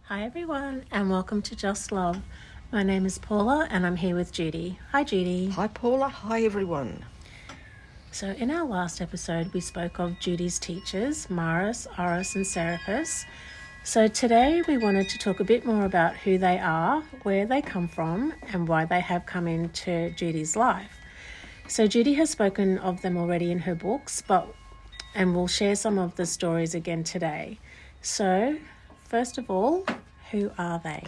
Hi everyone and welcome to Just Love. My name is Paula and I'm here with Judy. Hi Judy. Hi Paula, hi everyone. So in our last episode we spoke of Judy's teachers, Maris, Oris and Serapis. So today we wanted to talk a bit more about who they are, where they come from and why they have come into Judy's life. So Judy has spoken of them already in her books, and we'll share some of the stories again today. So first of all, who are they?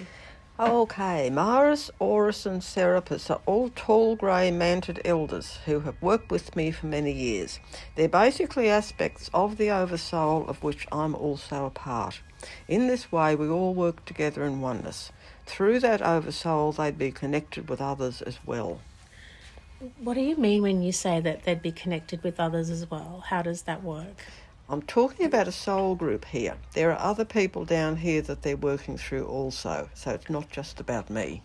Okay, Maris, Oris and Serapis are all tall grey Mantid elders who have worked with me for many years. They're basically aspects of the Oversoul of which I'm also a part. In this way we all work together in oneness. Through that Oversoul they'd be connected with others as well. What do you mean when you say that they'd be connected with others as well? How does that work? I'm talking about a soul group here. There are other people down here that they're working through also, so it's not just about me.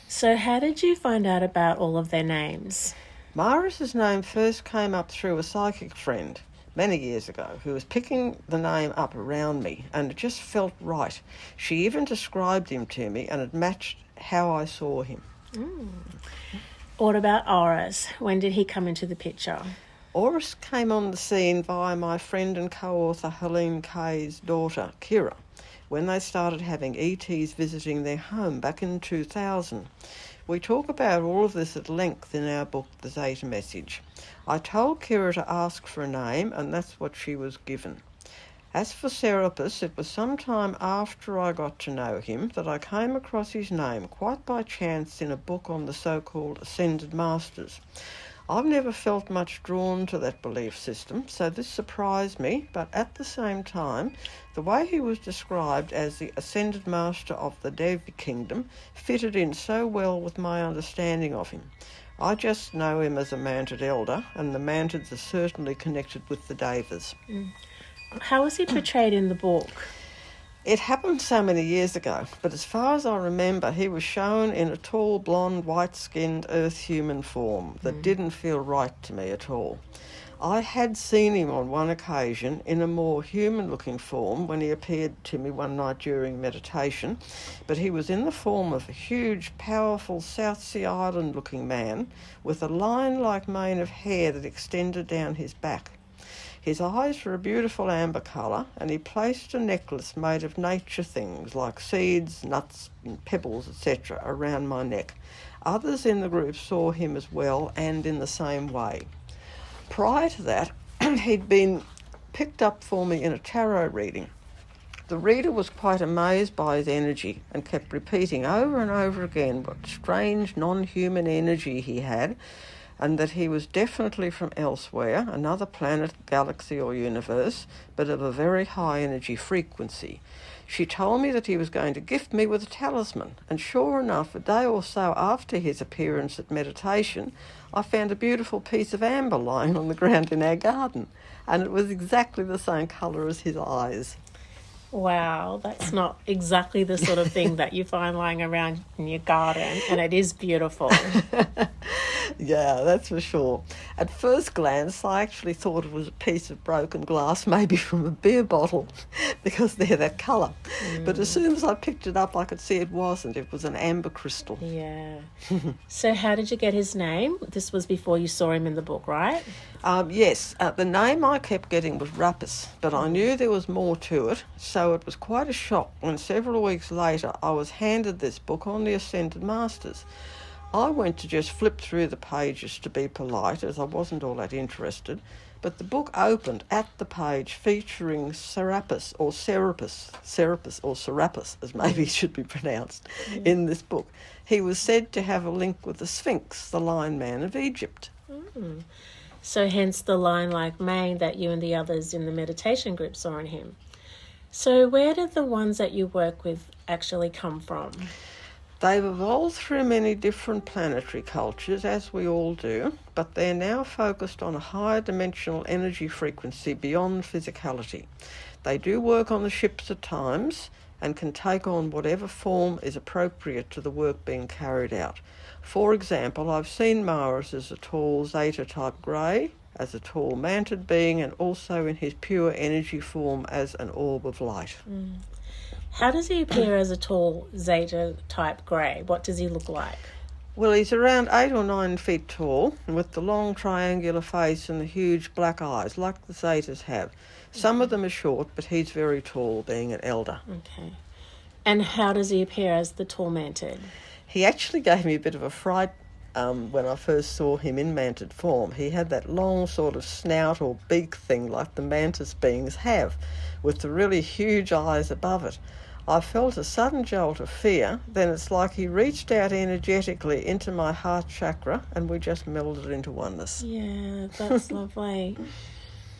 So how did you find out about all of their names? Maris's name first came up through a psychic friend many years ago who was picking the name up around me, and it just felt right. She even described him to me and it matched how I saw him. What about Oris? When did he come into the picture? Oris came on the scene via my friend and co-author Helene Kay's daughter, Kira, when they started having ETs visiting their home back in 2000. We talk about all of this at length in our book, The Zeta Message. I told Kira to ask for a name, and that's what she was given. As for Serapis, it was some time after I got to know him that I came across his name quite by chance in a book on the so-called Ascended Masters. I've never felt much drawn to that belief system, so this surprised me, but at the same time, the way he was described as the Ascended Master of the Devi Kingdom fitted in so well with my understanding of him. I just know him as a Mantid elder, and the Mantids are certainly connected with the Devas. How was he portrayed in the book? It happened so many years ago, but as far as I remember, he was shown in a tall, blonde, white-skinned earth-human form that didn't feel right to me at all. I had seen him on one occasion in a more human-looking form when he appeared to me one night during meditation, but he was in the form of a huge, powerful South Sea Island-looking man with a lion-like mane of hair that extended down his back. His eyes were a beautiful amber colour, and he placed a necklace made of nature things like seeds, nuts and pebbles, etc. around my neck. Others in the group saw him as well and in the same way. Prior to that, he'd been picked up for me in a tarot reading. The reader was quite amazed by his energy and kept repeating over and over again what strange non-human energy he had, and that he was definitely from elsewhere, another planet, galaxy or universe, but of a very high energy frequency. She told me that he was going to gift me with a talisman, and sure enough, a day or so after his appearance at meditation, I found a beautiful piece of amber lying on the ground in our garden, and it was exactly the same colour as his eyes. Wow, that's not exactly the sort of thing that you find lying around in your garden, and it is beautiful. Yeah, that's for sure. At first glance, I actually thought it was a piece of broken glass, maybe from a beer bottle, because they're that colour. But as soon as I picked it up, I could see it wasn't. It was an amber crystal. Yeah. So how did you get his name? This was before you saw him in the book, right? Yes, the name I kept getting was Rapis, but I knew there was more to it, so it was quite a shock when several weeks later I was handed this book on the Ascended Masters. I went to just flip through the pages to be polite, as I wasn't all that interested, but the book opened at the page featuring Serapis, as maybe it should be pronounced, in this book. He was said to have a link with the Sphinx, the Lion Man of Egypt. So hence the lion-like mane that you and the others in the meditation group saw in him. So where did the ones that you work with actually come from? They've evolved through many different planetary cultures, as we all do, but they're now focused on a higher dimensional energy frequency beyond physicality. They do work on the ships at times and can take on whatever form is appropriate to the work being carried out. For example, I've seen Maris as a tall Zeta-type grey, as a tall Mantid being, and also in his pure energy form as an orb of light. How does he appear as a tall Zeta-type grey? What does he look like? Well, he's around 8 or 9 feet tall, with the long triangular face and the huge black eyes, like the Zetas have. Some of them are short, but he's very tall, being an elder. Okay. And how does he appear as the tall Mantid? He actually gave me a bit of a fright when I first saw him in Mantid form. He had that long sort of snout or beak thing like the mantis beings have, with the really huge eyes above it. I felt a sudden jolt of fear, then it's like he reached out energetically into my heart chakra and we just melded into oneness. Yeah, that's lovely.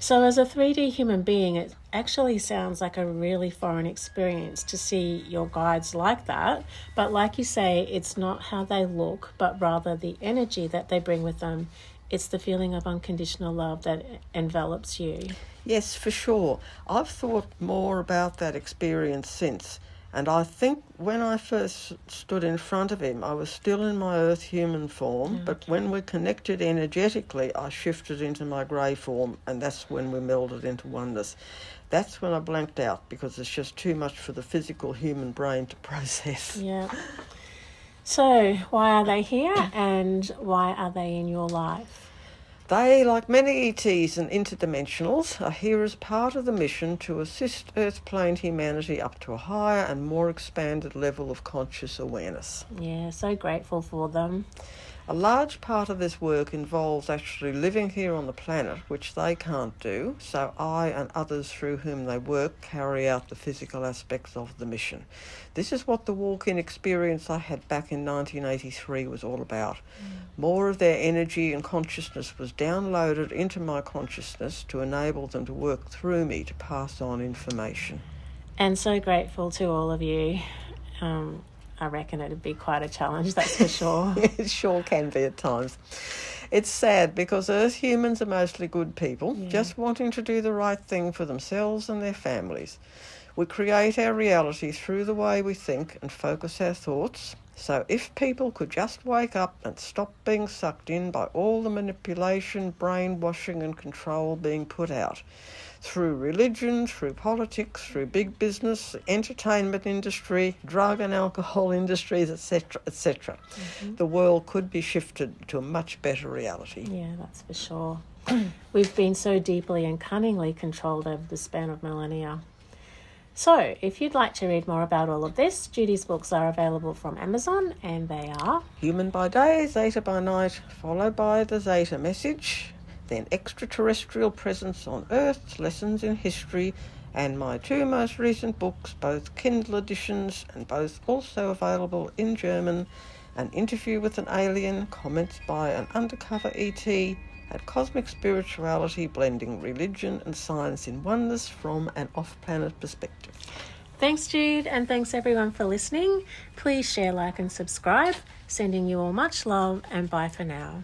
So as a 3D human being, it actually sounds like a really foreign experience to see your guides like that. But like you say, it's not how they look, but rather the energy that they bring with them. It's the feeling of unconditional love that envelops you. Yes, for sure. I've thought more about that experience since. And I think when I first stood in front of him, I was still in my earth human form, but when we connected energetically, I shifted into my grey form, and that's when we melded into oneness. That's when I blanked out, because it's just too much for the physical human brain to process. Yeah. So, why are they here, and why are they in your life? They, like many ETs and interdimensionals, are here as part of the mission to assist Earth-plane humanity up to a higher and more expanded level of conscious awareness. Yeah, so grateful for them. A large part of this work involves actually living here on the planet, which they can't do, so I and others through whom they work carry out the physical aspects of the mission. This is what the walk-in experience I had back in 1983 was all about. More of their energy and consciousness was downloaded into my consciousness to enable them to work through me to pass on information. And so grateful to all of you. I reckon it'd be quite a challenge, that's for sure. It sure can be at times. It's sad because Earth humans are mostly good people, just wanting to do the right thing for themselves and their families. We create our reality through the way we think and focus our thoughts. So if people could just wake up and stop being sucked in by all the manipulation, brainwashing and control being put out, through religion, through politics, through big business, entertainment industry, drug and alcohol industries, etc., etc. The world could be shifted to a much better reality. Yeah, that's for sure. We've been so deeply and cunningly controlled over the span of millennia. So, if you'd like to read more about all of this, Judy's books are available from Amazon, and they are Human by Day, Zeta by Night, followed by the Zeta Message, then Extraterrestrial Presence on Earth, Lessons in History, and my 2 most recent books, both Kindle editions and both also available in German, An Interview with an Alien, Comments by an Undercover ET, and Cosmic Spirituality, Blending Religion and Science in Oneness from an Off-Planet Perspective. Thanks, Jude, and thanks everyone for listening. Please share, like and subscribe. Sending you all much love, and bye for now.